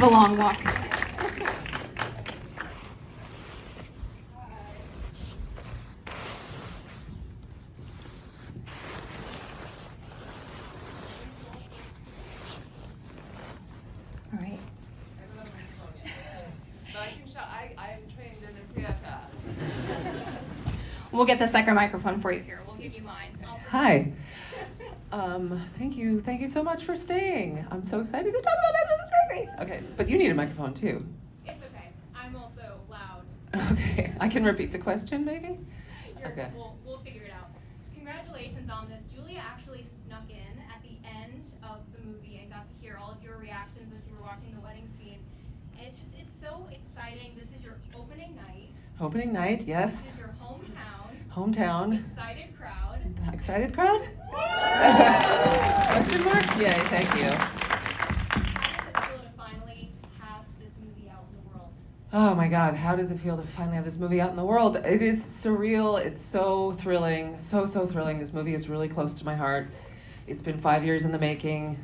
a long walk. All right. I'm trained in the theater. We'll get the second microphone for you here. We'll give you mine. Hi. Thank you so much for staying. I'm so excited to talk about this. This is great. Okay, but you need a microphone too. It's okay. I'm also loud. Okay, I can repeat the question maybe? Okay. We'll figure it out. Congratulations on this. Julia actually snuck in at the end of the movie and got to hear all of your reactions as you were watching the wedding scene. And it's so exciting. This is your opening night. Opening night, yes. This is your hometown. Hometown. Excited crowd. Excited crowd? Question mark? Yay, thank you. How does it feel to finally have this movie out in the world? Oh my God, how does it feel to finally have this movie out in the world? It is surreal, it's so thrilling, so thrilling. This movie is really close to my heart. It's been 5 years in the making.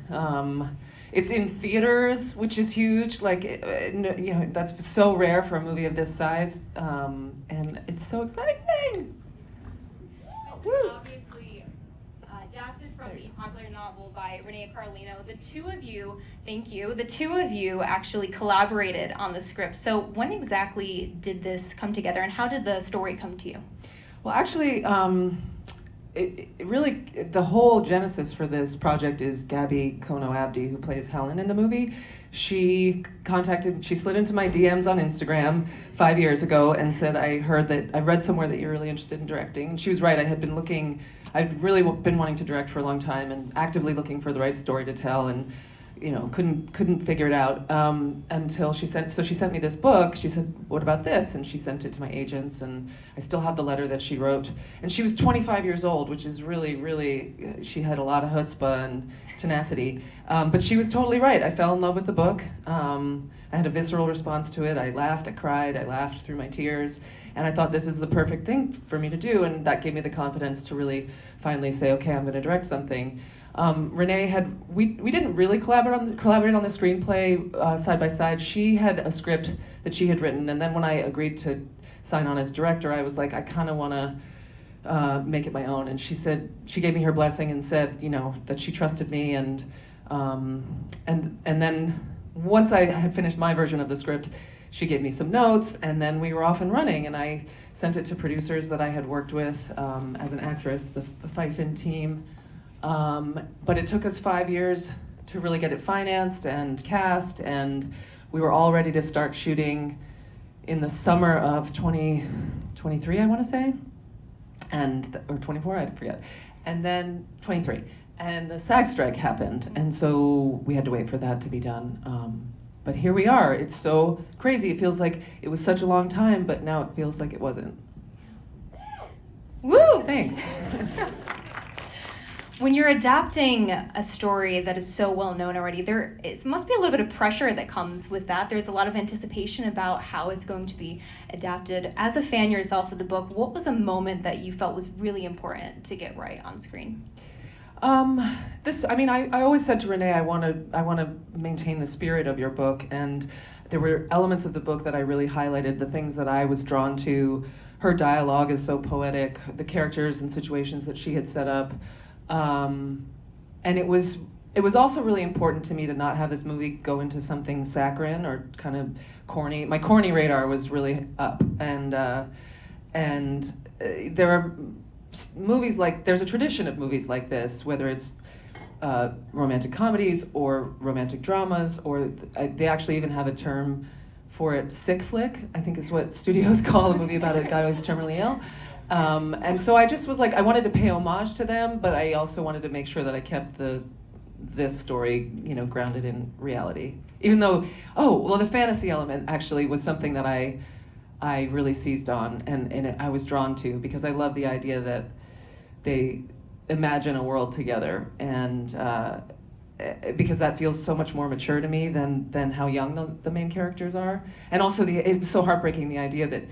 It's in theaters, which is huge. Like, you know, that's so rare for a movie of this size, and it's so exciting. This is obviously adapted from the popular novel by Renee Carlino. The two of you, thank you, the two of you actually collaborated on the script. So when exactly did this come together, and how did the story come to you? Well, actually, it really, the whole genesis for this project is Gabby Kono Abdi, who plays Helen in the movie. She slid into my DMs on Instagram 5 years ago and said, I read somewhere that you're really interested in directing. And she was right, I'd really been wanting to direct for a long time and actively looking for the right story to tell, and you know, couldn't figure it out until she sent me this book. She said, what about this? And she sent it to my agents, and I still have the letter that she wrote. And she was 25 years old, which is really, she had a lot of chutzpah and tenacity. But she was totally right. I fell in love with the book. I had a visceral response to it. I laughed, I cried, I laughed through my tears. And I thought this is the perfect thing for me to do. And that gave me the confidence to really finally say, okay, I'm gonna direct something. Renee we didn't really collaborate on the screenplay side by side. She had a script that she had written, and then when I agreed to sign on as director, I was like, I kind of want to make it my own. And she gave me her blessing and said, you know, that she trusted me. And then once I had finished my version of the script, she gave me some notes, and then we were off and running. And I sent it to producers that I had worked with as an actress, the Fife-In team. But it took us 5 years to really get it financed and cast, and we were all ready to start shooting in the summer of 2023, I want to say, or 24, I forget, and then 23. And the SAG strike happened, and so we had to wait for that to be done. But here we are. It's so crazy. It feels like it was such a long time, but now it feels like it wasn't. Woo! Thanks. When you're adapting a story that is so well known already, it must be a little bit of pressure that comes with that. There's a lot of anticipation about how it's going to be adapted. As a fan yourself of the book, what was a moment that you felt was really important to get right on screen? I always said to Renee, I want to maintain the spirit of your book, and there were elements of the book that I really highlighted, the things that I was drawn to. Her dialogue is so poetic, the characters and situations that she had set up. And it was also really important to me to not have this movie go into something saccharine or kind of corny. My corny radar was really up, and there are movies there's a tradition of movies like this, whether it's romantic comedies or romantic dramas, or they actually even have a term for it, sick flick, I think is what studios call a movie about a guy who's terminally ill. And so I just was like, I wanted to pay homage to them, but I also wanted to make sure that I kept this story, you know, grounded in reality. Even though, the fantasy element actually was something that I really seized on and I was drawn to, because I love the idea that they imagine a world together, and because that feels so much more mature to me than how young the main characters are. And also it was so heartbreaking, the idea that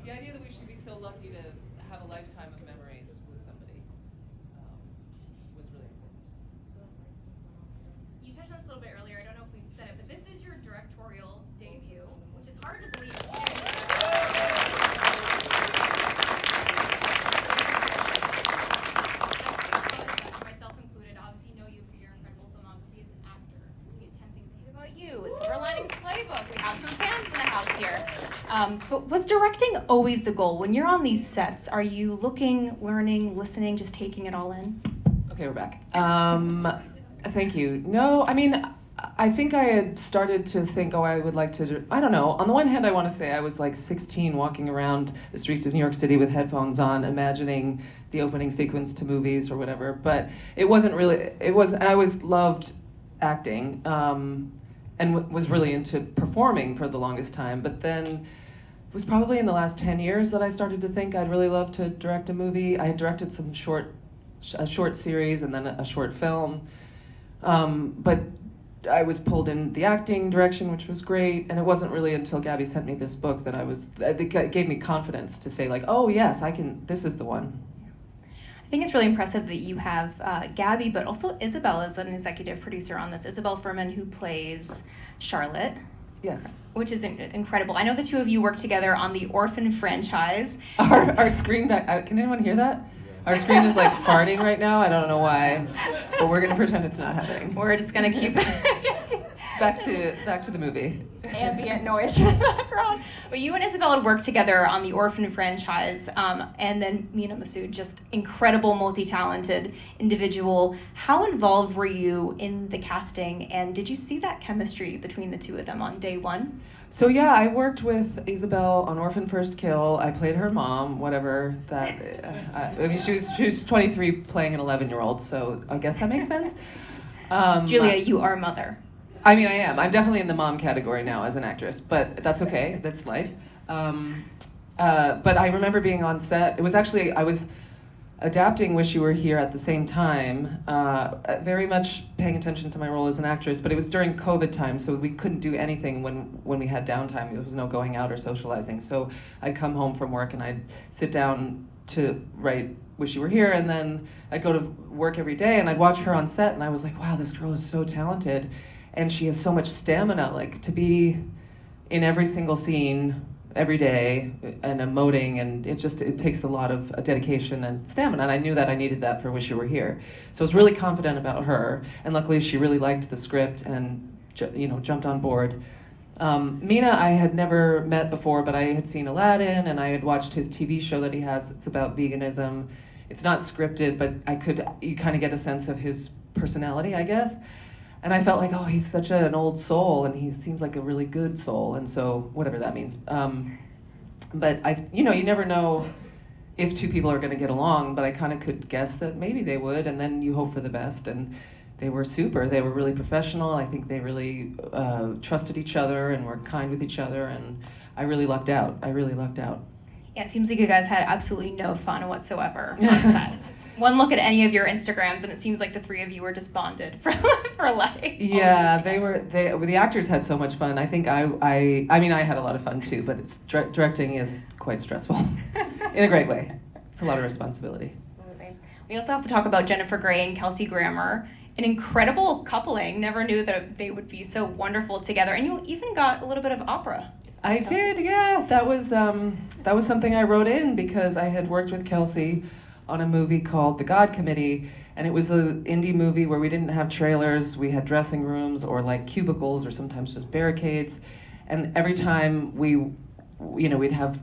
the idea that we should be so lucky to have a lifetime of memories with somebody was really important. But was directing always the goal? When you're on these sets, are you looking, learning, listening, just taking it all in? Okay, we're back. Thank you. No, I mean, I think I had started to think, oh, I would like to, I don't know. On the one hand, I want to say I was like 16 walking around the streets of New York City with headphones on, imagining the opening sequence to movies or whatever. But it wasn't really, and I always loved acting and was really into performing for the longest time. But then it was probably in the last 10 years that I started to think I'd really love to direct a movie. I had directed a short series and then a short film. But I was pulled in the acting direction, which was great, and it wasn't really until Gabby sent me this book that it gave me confidence to say like, oh yes, this is the one. I think it's really impressive that you have Gabby, but also Isabel as an executive producer on this. Isabel Furman, who plays Charlotte. Yes. Which is incredible. I know the two of you work together on the Orphan franchise. Our screen back, can anyone hear that? Our screen is like farting right now. I don't know why, but we're gonna pretend it's not happening. We're just gonna keep back to the movie. Ambient noise in the background. But you and Isabel had worked together on the Orphan franchise, and then Mina Massoud, just incredible, multi-talented individual. How involved were you in the casting, and did you see that chemistry between the two of them on day one? So yeah, I worked with Isabel on Orphan First Kill. I played her mom, whatever that. I mean, she was 23 playing an 11-year-old, so I guess that makes sense. Julia, you are mother. I mean, I am. I'm definitely in the mom category now as an actress, but that's okay. That's life. But I remember being on set. It was actually, I was adapting Wish You Were Here at the same time, very much paying attention to my role as an actress, but it was during COVID time, so we couldn't do anything when we had downtime. There was no going out or socializing. So I'd come home from work and I'd sit down to write Wish You Were Here, and then I'd go to work every day and I'd watch her on set, and I was like, wow, this girl is so talented. And she has so much stamina, like to be in every single scene every day and emoting, and it takes a lot of dedication and stamina, and I knew that I needed that for Wish You Were Here. So I was really confident about her, and luckily she really liked the script and jumped on board. Mina I had never met before, but I had seen Aladdin, and I had watched his TV show that he has. It's about veganism. It's not scripted, but you kind of get a sense of his personality, I guess. And I felt like, oh, he's such an old soul, and he seems like a really good soul, and so whatever that means. But you never know if two people are going to get along, but I kind of could guess that maybe they would, and then you hope for the best. And they were super. They were really professional. I think they really trusted each other and were kind with each other, and I really lucked out. Yeah, it seems like you guys had absolutely no fun whatsoever on set. One look at any of your Instagrams, and it seems like the three of you were just bonded for life. Yeah, the actors had so much fun. I think I mean, I had a lot of fun too, but directing is quite stressful in a great way. It's a lot of responsibility. Absolutely. We also have to talk about Jennifer Grey and Kelsey Grammer. An incredible coupling. Never knew that they would be so wonderful together. And you even got a little bit of opera. I did, yeah. That was something I wrote in because I had worked with Kelsey on a movie called The God Committee, and it was an indie movie where we didn't have trailers. We had dressing rooms or like cubicles or sometimes just barricades, and every time we'd have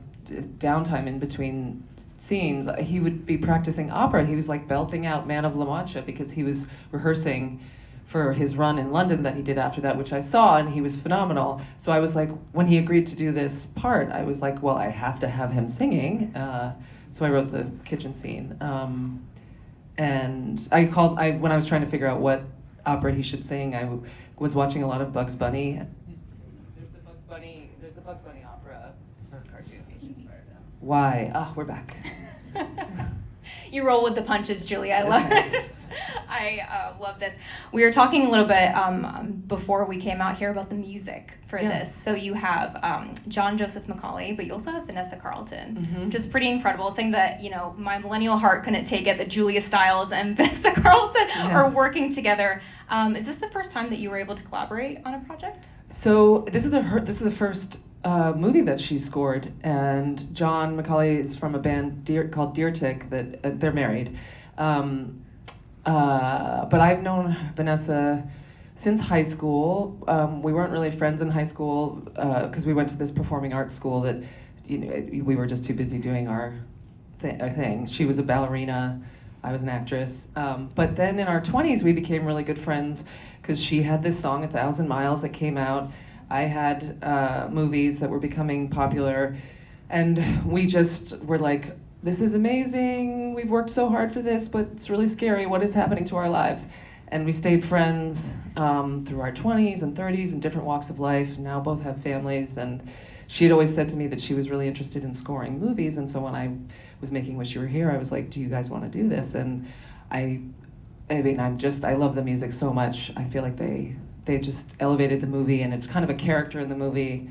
downtime in between scenes, he would be practicing opera. He was like belting out Man of La Mancha because he was rehearsing for his run in London that he did after that, which I saw, and he was phenomenal. So I was like, when he agreed to do this part, I was like, well, I have to have him singing. So I wrote the kitchen scene. And when I was trying to figure out what opera he should sing, I was watching a lot of Bugs Bunny. There's the Bugs Bunny opera cartoon. He's inspired them. Why? We're back. You roll with the punches, Julie. I love this. I love this. We were talking a little bit before we came out here about the music for this. So you have John Joseph Macaulay, but you also have Vanessa Carlton, which is pretty incredible. Saying that, my millennial heart couldn't take it that Julia Stiles and Vanessa Carlton are working together. Is this the first time that you were able to collaborate on a project? So this is the first movie that she scored, and John Macaulay is from a band called Deer Tick that they're married. But I've known Vanessa since high school. We weren't really friends in high school because we went to this performing arts school that, we were just too busy doing our thing. She was a ballerina, I was an actress. But then in our 20s, we became really good friends because she had this song, 1,000 Miles, that came out. I had movies that were becoming popular. And we just were like, this is amazing. We've worked so hard for this, but it's really scary. What is happening to our lives? And we stayed friends through our 20s and 30s in different walks of life. Now both have families. And she had always said to me that she was really interested in scoring movies. And so when I was making Wish You Were Here, I was like, do you guys want to do this? And I love the music so much. I feel like they just elevated the movie, and it's kind of a character in the movie.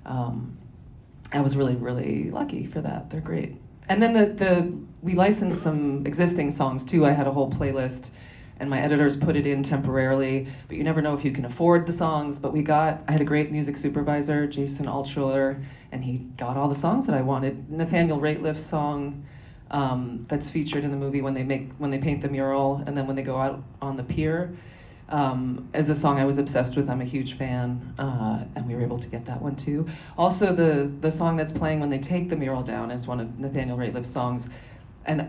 I was really, really lucky for that. They're great. And then we licensed some existing songs too. I had a whole playlist, and my editors put it in temporarily, but you never know if you can afford the songs. But I had a great music supervisor, Jason Altschuler, and he got all the songs that I wanted. Nathaniel Rateliff's song that's featured in the movie when they paint the mural, and then when they go out on the pier, is a song I was obsessed with. I'm a huge fan, and we were able to get that one too. Also, the song that's playing when they take the mural down is one of Nathaniel Rateliff's songs. And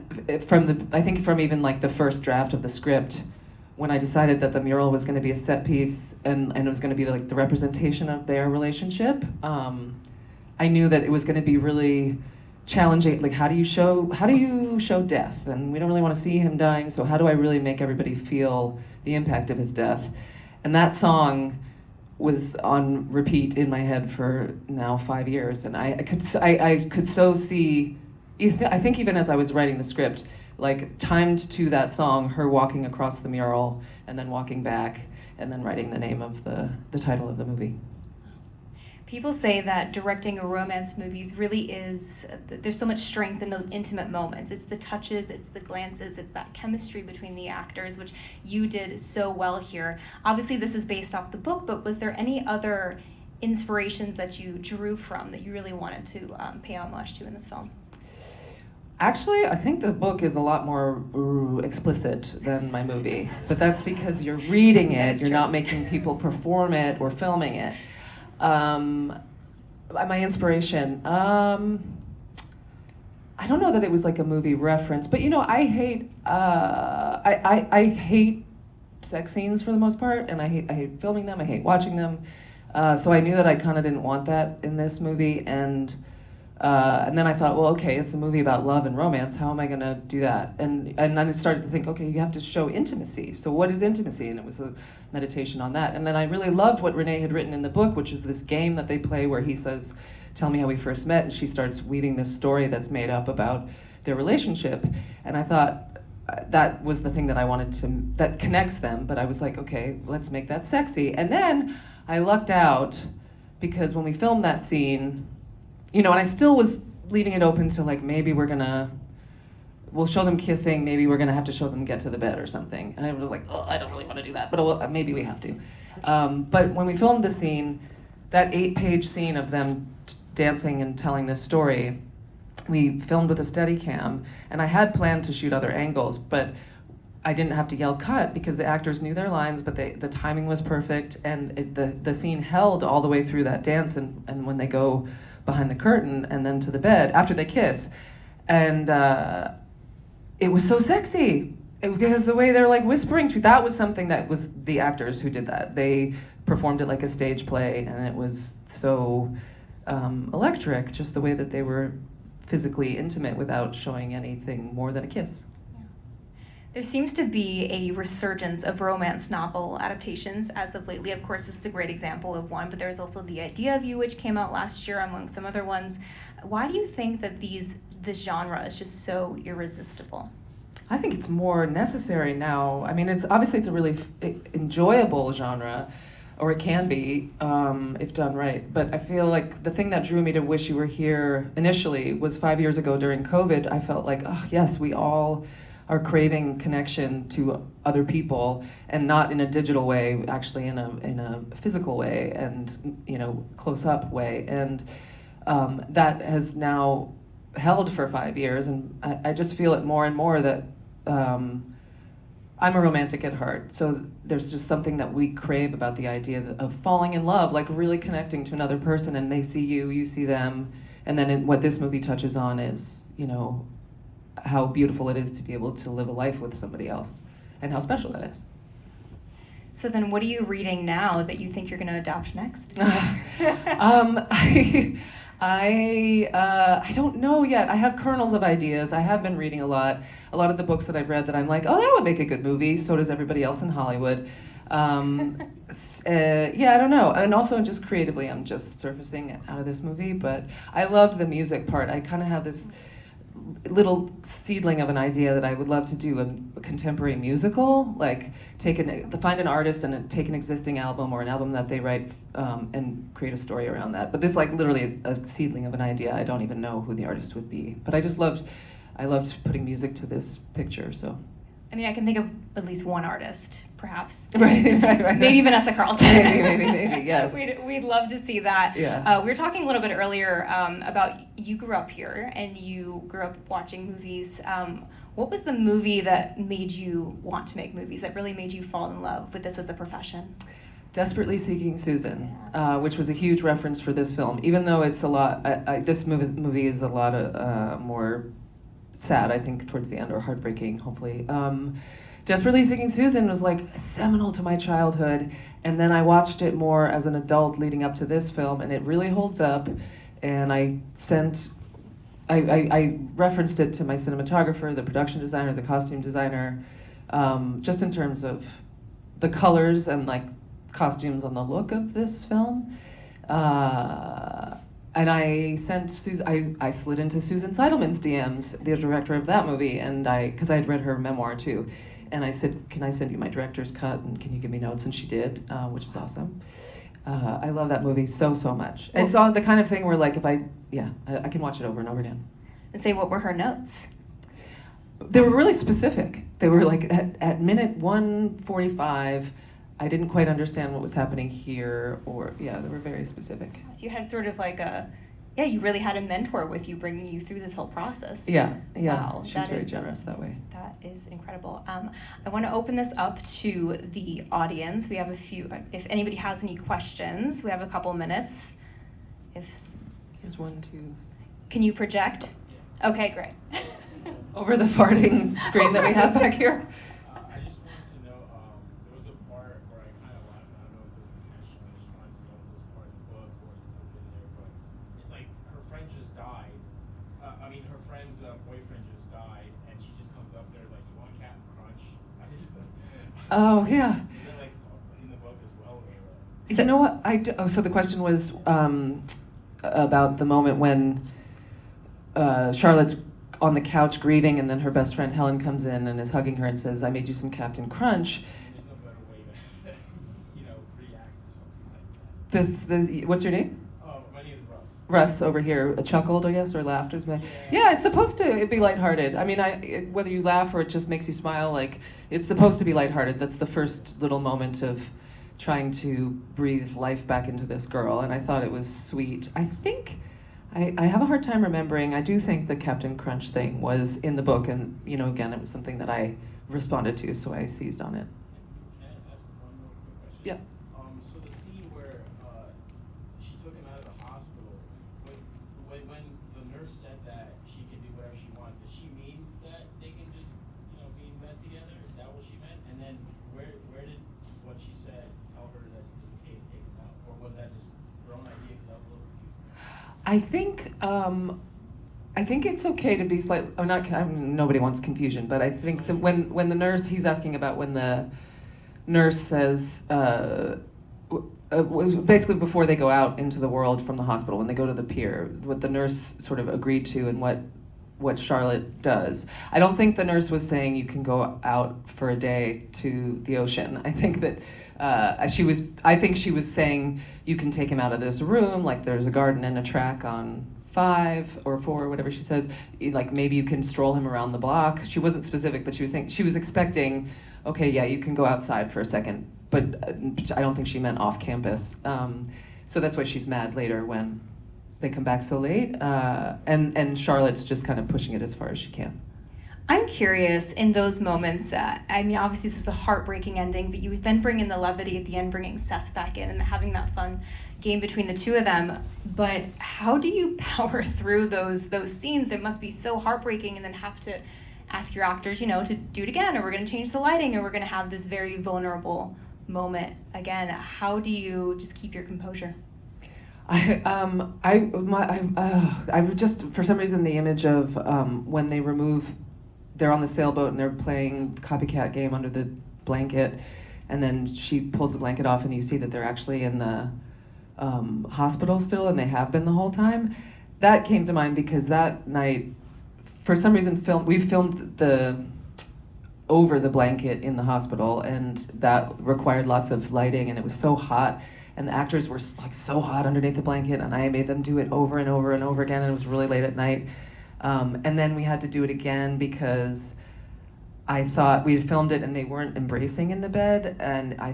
I think from even like the first draft of the script, when I decided that the mural was going to be a set piece and it was going to be like the representation of their relationship, I knew that it was going to be really challenging. Like, how do you show death? And we don't really want to see him dying, so how do I really make everybody feel the impact of his death? And that song was on repeat in my head for now 5 years, and I could so see. I think even as I was writing the script, like timed to that song, her walking across the mural and then walking back and then writing the name of the title of the movie. People say that directing a romance movies really is, there's so much strength in those intimate moments. It's the touches, it's the glances, it's that chemistry between the actors, which you did so well here. Obviously this is based off the book, but was there any other inspirations that you drew from that you really wanted to pay homage to in this film? Actually, I think the book is a lot more explicit than my movie, but that's because you're reading it, you're not making people perform it or filming it. My inspiration, I don't know that it was like a movie reference, but I hate, I hate sex scenes for the most part, and I hate filming them, I hate watching them, so I knew that I kind of didn't want that in this movie, and then I thought, well, okay, it's a movie about love and romance. How am I going to do that? And then I started to think, okay, you have to show intimacy. So what is intimacy? And it was a meditation on that. And then I really loved what Renee had written in the book, which is this game that they play where he says, tell me how we first met. And she starts weaving this story that's made up about their relationship. And I thought that was the thing that I wanted that connects them. But I was like, okay, let's make that sexy. And then I lucked out because when we filmed that scene, and I still was leaving it open to like, maybe we'll show them kissing, maybe we're gonna have to show them get to the bed or something. And I was like, oh, I don't really want to do that, but maybe we have to. But when we filmed the scene, that 8-page scene of them dancing and telling this story, we filmed with a Steadicam, and I had planned to shoot other angles, but I didn't have to yell cut because the actors knew their lines, but the timing was perfect, and the scene held all the way through that dance, and when they go behind the curtain and then to the bed after they kiss, and it was so sexy because the way they're like whispering to, that was something that was the actors who did that. They performed it like a stage play, and it was so electric, just the way that they were physically intimate without showing anything more than a kiss. There seems to be a resurgence of romance novel adaptations as of lately. Of course, this is a great example of one, but there's also The Idea of You, which came out last year, among some other ones. Why do you think that this genre is just so irresistible? I think it's more necessary now. I mean, it's a really enjoyable genre, or it can be if done right. But I feel like the thing that drew me to Wish You Were Here initially was 5 years ago during COVID. I felt like, oh yes, we all are craving connection to other people, and not in a digital way, actually in a physical way, and close up way, and that has now held for 5 years, and I just feel it more and more that I'm a romantic at heart, so there's just something that we crave about the idea of falling in love, like really connecting to another person, and they see you, you see them, and then what this movie touches on is, you know, how beautiful it is to be able to live a life with somebody else, and how special that is. So then what are you reading now that you think you're going to adapt next? I don't know yet. I have kernels of ideas. I have been reading a lot. A lot of the books that I've read that I'm like, oh, that would make a good movie. So does everybody else in Hollywood. Yeah, I don't know. And also just creatively, I'm just surfacing out of this movie. But I loved the music part. I kind of have this little seedling of an idea that I would love to do a contemporary musical, like find an artist and take an existing album or an album that they write and create a story around that. But this is like literally a seedling of an idea. I don't even know who the artist would be, but I loved putting music to this picture. So, I mean, I can think of at least one artist, perhaps. Right. Maybe Vanessa Carlton. maybe, yes. We'd love to see that. Yeah. We were talking a little bit earlier about you grew up here and you grew up watching movies. What was the movie that made you want to make movies, that really made you fall in love with this as a profession? Desperately Seeking Susan, which was a huge reference for this film, even though it's a lot, this movie is a lot more sad, I think, towards the end, or heartbreaking, hopefully. Desperately Seeking Susan was like seminal to my childhood, and then I watched it more as an adult leading up to this film, and it really holds up. And I referenced it to my cinematographer, the production designer, the costume designer, just in terms of the colors and like costumes on the look of this film. And I sent I slid into Susan Seidelman's DMs, the director of that movie, and because I had read her memoir too, and I said, "Can I send you my director's cut, and can you give me notes?" And she did, which was awesome. I love that movie so much. It's all the kind of thing where like I can watch it over and over again. And say, what were her notes? They were really specific. They were like at minute 1:45. I didn't quite understand what was happening here, they were very specific. So you had sort of like you really had a mentor with you, bringing you through this whole process. Yeah. Wow, She's very generous that way. That is incredible. I want to open this up to the audience. We have a few, if anybody has any questions, we have a couple minutes. There's one, two. Can you project? Yeah. Okay, great. Over the farting screen that we have back here. I just wanted to know, there was a part where I kind of laughed, I don't know if it was intentional, I just wanted to know if it was part of the book or you put it in there, but it's like her friend just died. Her friend's boyfriend just died, and she just comes up there like, "You want Captain Crunch?" Oh, yeah. Is that like in the book as well? Or, you know what? So the question was about the moment when Charlotte's on the couch grieving, and then her best friend Helen comes in and is hugging her and says, "I made you some Captain Crunch." there's no better way to, react to something like that. What's your name? Oh, my name is Russ. Russ over here chuckled, I guess, or laughed. Yeah, it's supposed to be lighthearted. I mean, whether you laugh or it just makes you smile, like, it's supposed to be lighthearted. That's the first little moment of trying to breathe life back into this girl, and I thought it was sweet. I think I have a hard time remembering. I do think the Captain Crunch thing was in the book, and again, it was something that I responded to, so I seized on it. Can I ask one more quick question? Yeah. So the scene where she took him out of the hospital, when the nurse said that she can do whatever she wants, did she mean that they can just, be in bed together? Is that what she meant? And then where did what she said tell her that it was okay to take him out? Or was that just her own idea? Because I was a little confused. I think it's okay to be slightly. Nobody wants confusion, but I think that when the nurse, he's asking about when the nurse says, basically before they go out into the world from the hospital, when they go to the pier, what the nurse sort of agreed to and what Charlotte does. I don't think the nurse was saying you can go out for a day to the ocean. I think that I think she was saying you can take him out of this room, like there's a garden and a track on 5 or 4, whatever she says, like maybe you can stroll him around the block. She wasn't specific, but she was saying, she was expecting, okay, yeah, you can go outside for a second, but I don't think she meant off campus. So that's why she's mad later when they come back so late, and Charlotte's just kind of pushing it as far as she can. I'm curious in those moments. I mean, obviously this is a heartbreaking ending, but you then bring in the levity at the end, bringing Seth back in and having that fun game between the two of them. But how do you power through those scenes that must be so heartbreaking, and then have to ask your actors, to do it again, or we're going to change the lighting, or we're going to have this very vulnerable moment again? How do you just keep your composure? I just, for some reason, the image of when they're on the sailboat and they're playing copycat game under the blanket, and then she pulls the blanket off and you see that they're actually in the hospital still, and they have been the whole time. That came to mind because that night, for some reason, we filmed over the blanket in the hospital, and that required lots of lighting, and it was so hot, and the actors were like so hot underneath the blanket, and I made them do it over and over and over again, and it was really late at night. And then we had to do it again because I thought we had filmed it and they weren't embracing in the bed, and I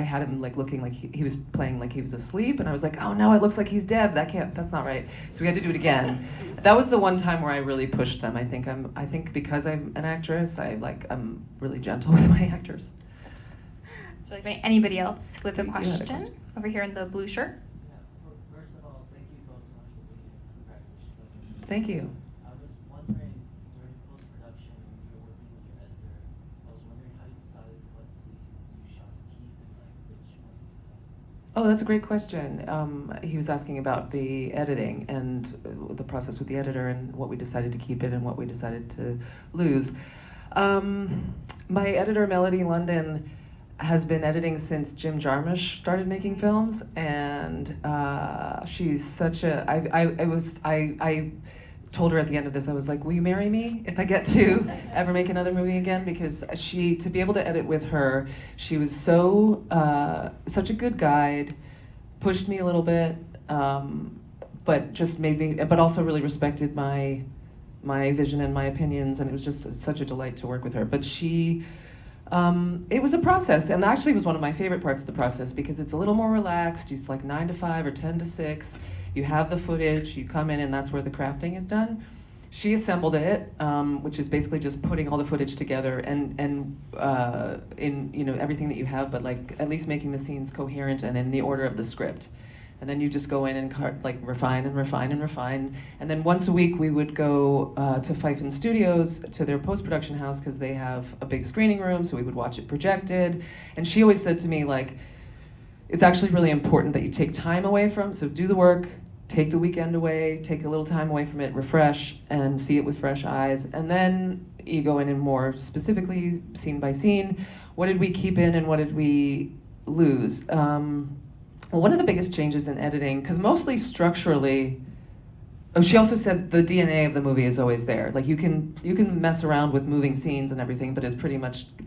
had him like looking like he was playing like he was asleep, and I was like, oh no, it looks like he's dead. That's not right. So we had to do it again. That was the one time where I really pushed them. I think because I'm an actress, I'm really gentle with my actors. So, anybody else with a You had a question? question. Over here in the blue shirt. Yeah, well, first of all, thank you both so much for being here. Congratulations. Thank you. I was wondering, during post-production, when you were working with your editor, I was wondering how you decided what scenes you shot to keep and which ones to cut. Oh, that's a great question. He was asking about the editing and the process with the editor and what we decided to keep in and what we decided to lose. My editor, Melody London, has been editing since Jim Jarmusch started making films, and she's such a. I told her at the end of this, I was like, will you marry me if I get to ever make another movie again? Because to be able to edit with her, she was such a good guide, pushed me a little bit, but just made me, but also really respected my vision and my opinions, and it was just such a delight to work with her. But it was a process, and actually was one of my favorite parts of the process because it's a little more relaxed. It's like 9 to 5 or 10 to 6. You have the footage, you come in, and that's where the crafting is done. She assembled it, which is basically just putting all the footage together and in everything that you have, but like at least making the scenes coherent and in the order of the script. And then you just go in and refine and refine and refine. And then once a week we would go to Fifen Studios, to their post-production house, because they have a big screening room, so we would watch it projected. And she always said to me, like, it's actually really important that you take time away so do the work, take the weekend away, take a little time away from it, refresh, and see it with fresh eyes. And then you go in and more specifically, scene by scene, what did we keep in and what did we lose? Well, one of the biggest changes in editing, because mostly structurally, she also said the DNA of the movie is always there. Like you can mess around with moving scenes and everything, but it's pretty much